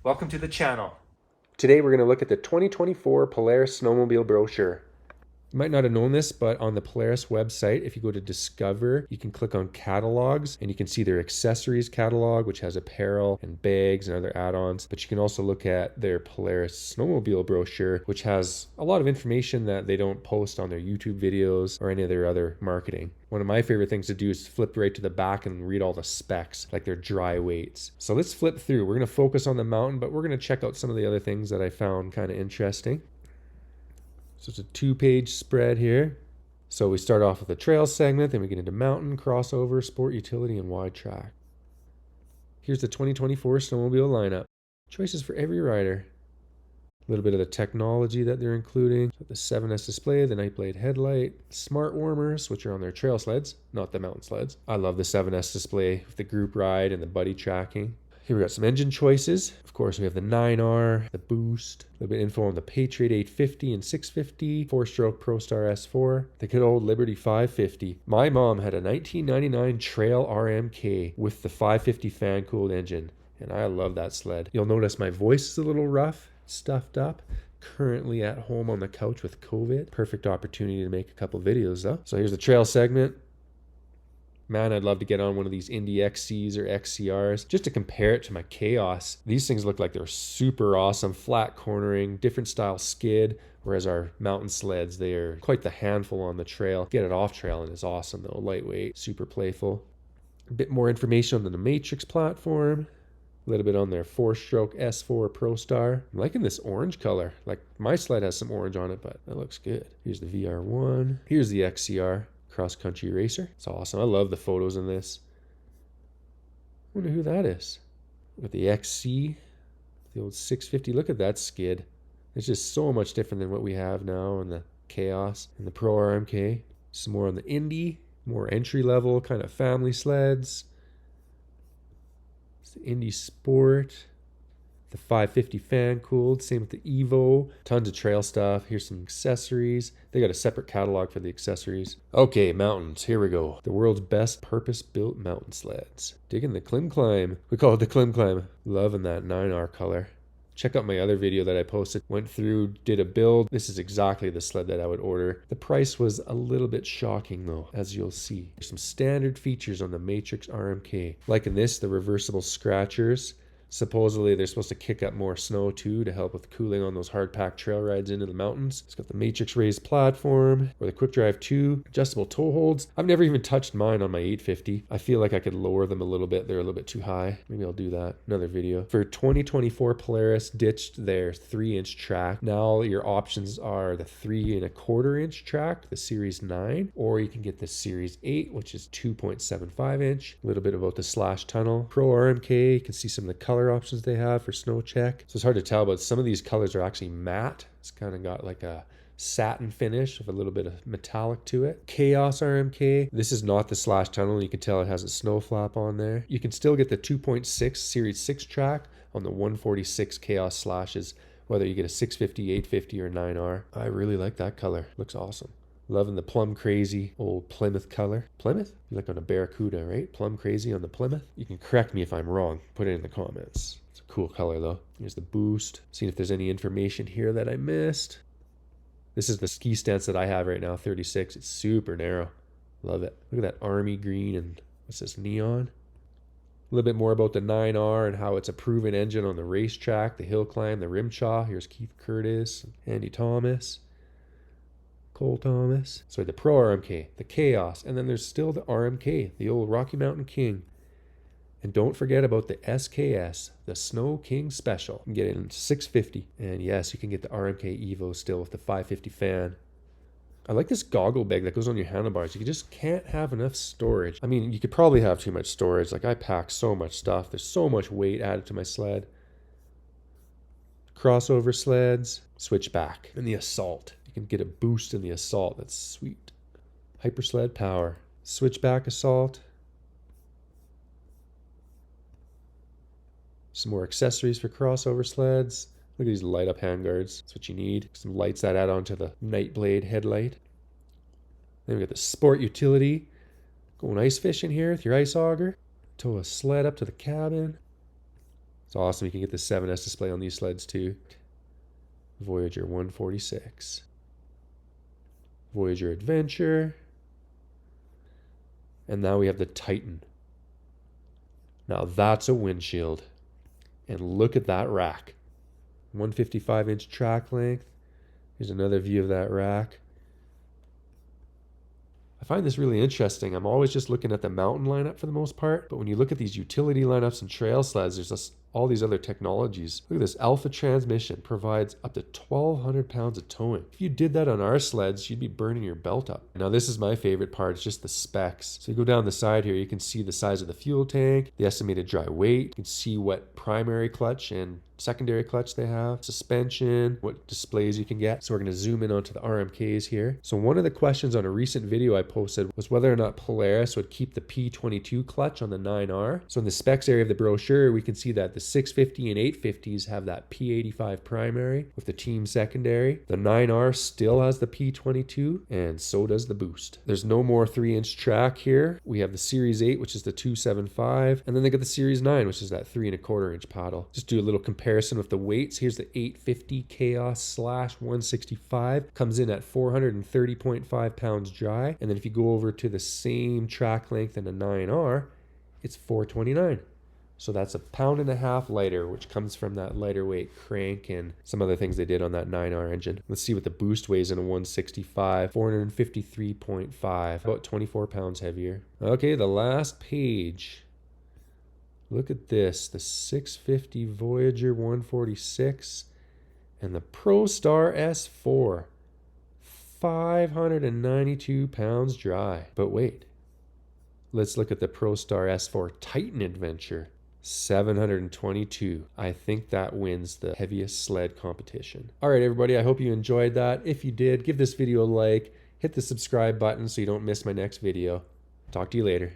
Welcome to the channel. Today we're going to look at the 2024 Polaris Snowmobile Brochure. You might not have known this, but on the Polaris website, if you go to Discover, you can click on Catalogs and you can see their accessories catalog, which has apparel and bags and other add-ons. But you can also look at their Polaris Snowmobile Brochure, which has a lot of information that they don't post on their YouTube videos or any of their other marketing. One of my favorite things to do is flip right to the back and read all the specs, like their dry weights. So let's flip through. We're going to focus on the mountain, but we're going to check out some of the other things that I found kind of interesting. So it's a 2-page spread here. So we start off with the trail segment, then we get into mountain, crossover, sport utility, and wide track. Here's the 2024 snowmobile lineup. Choices for every rider. A little bit of the technology that they're including. So the 7S display, the Nightblade headlight, smart warmers, which are on their trail sleds, not the mountain sleds. I love the 7S display with the group ride and the buddy tracking. Here we got some engine choices. Of course, we have the 9R, the Boost, a little bit of info on the Patriot 850 and 650, 4-stroke ProStar S4, the good old Liberty 550. My mom had a 1999 Trail RMK with the 550 fan-cooled engine, and I love that sled. You'll notice my voice is a little rough, stuffed up. Currently at home on the couch with COVID. Perfect opportunity to make a couple videos though. So here's the trail segment. Man, I'd love to get on one of these Indy XCs or XCRs just to compare it to my Chaos. These things look like they're super awesome, flat cornering, different style skid, whereas our mountain sleds, they are quite the handful on the trail. Get it off trail and it's awesome though, lightweight, super playful. A bit more information on the Matrix platform. A little bit on their 4-stroke S4 ProStar. I'm liking this orange color. Like my sled has some orange on it, but that looks good. Here's the VR1. Here's the XCR. Cross-country racer. It's awesome. I love the photos in this. I wonder who that is. Look at the XC, the old 650. Look at that skid. It's just so much different than what we have now in the Chaos and the Pro RMK. Some more on the Indy, more entry-level kind of family sleds. It's the Indy Sport. The 550 fan cooled, same with the Evo. Tons of trail stuff. Here's some accessories. They got a separate catalog for the accessories. Okay, mountains, here we go. The world's best purpose-built mountain sleds. Digging the Klim Climb. We call it the Klim Climb. Loving that 9R color. Check out my other video that I posted. Went through, did a build. This is exactly the sled that I would order. The price was a little bit shocking though, as you'll see. There's some standard features on the Matrix RMK. Like in this, the reversible scratchers. Supposedly they're supposed to kick up more snow too to help with cooling on those hard-packed trail rides into the mountains. It's got the Matrix raised platform or the Quick Drive 2, adjustable toe holds. I've never even touched mine on my 850. I feel like I could lower them a little bit. They're a little bit too high. Maybe I'll do that. Another video. For 2024, Polaris ditched their 3-inch track. Now your options are the 3.25-inch track, the Series 9, or you can get the Series 8, which is 2.75 inch. A little bit about the slash tunnel. Pro RMK, you can see some of the color options they have for SnowCheck. So it's hard to tell, but some of these colors are actually matte. It's kind of got like a satin finish with a little bit of metallic to it. Chaos RMK. This is not the slash tunnel. You can tell it has a snow flap on there. You can still get the 2.6 Series 6 track on the 146 Chaos slashes, whether you get a 650, 850, or 9R. I really like that color. Looks awesome. Loving the plum crazy old Plymouth color. Plymouth? You like on a Barracuda, right? Plum crazy on the Plymouth. You can correct me if I'm wrong. Put it in the comments. It's a cool color though. Here's the Boost. Seeing if there's any information here that I missed. This is the ski stance that I have right now, 36. It's super narrow. Love it. Look at that army green and what's this, neon? A little bit more about the 9R and how it's a proven engine on the racetrack, the hill climb, the rim chaw. Here's Keith Curtis, Andy Thomas. Cole Thomas. Sorry, the Pro RMK, the Chaos, and then there's still the RMK, the old Rocky Mountain King. And don't forget about the SKS, the Snow King Special. You can get it in 650. And yes, you can get the RMK Evo still with the 550 fan. I like this goggle bag that goes on your handlebars. You just can't have enough storage. I mean, you could probably have too much storage. Like I pack so much stuff. There's so much weight added to my sled. Crossover sleds, switchback, and the Assault. You can get a boost in the Assault. That's sweet. Hypersled power. Switchback Assault. Some more accessories for crossover sleds. Look at these light up handguards. That's what you need. Some lights that add on to the Nightblade headlight. Then we got the sport utility. Going ice fishing here with your ice auger. Tow a sled up to the cabin. It's awesome. You can get the 7S display on these sleds too. Voyager 146. Voyager Adventure. And now we have the Titan. Now that's a windshield. And look at that rack. 155-inch track length. Here's another view of that rack. I find this really interesting. I'm always just looking at the mountain lineup for the most part, but when you look at these utility lineups and trail sleds, there's just all these other technologies. Look at this. Alpha transmission provides up to 1,200 pounds of towing. If you did that on our sleds, you'd be burning your belt up. Now this is my favorite part. It's just the specs. So you go down the side here, you can see the size of the fuel tank, the estimated dry weight. You can see what primary clutch and secondary clutch they have, suspension, what displays you can get. So we're going to zoom in onto the RMKs here. So one of the questions on a recent video I posted was whether or not Polaris would keep the P22 clutch on the 9R. So in the specs area of the brochure, we can see that the 650 and 850s have that P85 primary with the team secondary. The 9R still has the P22, and so does the Boost. There's no more 3-inch track here. We have the Series 8, which is the 275, and then they got the Series 9, which is that 3¼ inch paddle. Just do a little comparison with the weights. Here's the 850 Chaos / 165. Comes in at 430.5 pounds dry. And then if you go over to the same track length in a 9R, it's 429. So that's 1.5 pounds lighter, which comes from that lighter weight crank and some other things they did on that 9R engine. Let's see what the Boost weighs in a 165. 453.5, about 24 pounds heavier. Okay, the last page. Look at this, the 650 Voyager 146 and the ProStar S4. 592 pounds dry. But wait, let's look at the ProStar S4 Titan Adventure. 722. I think that wins the heaviest sled competition. All right, everybody, I hope you enjoyed that. If you did, give this video a like, hit the subscribe button so you don't miss my next video. Talk to you later.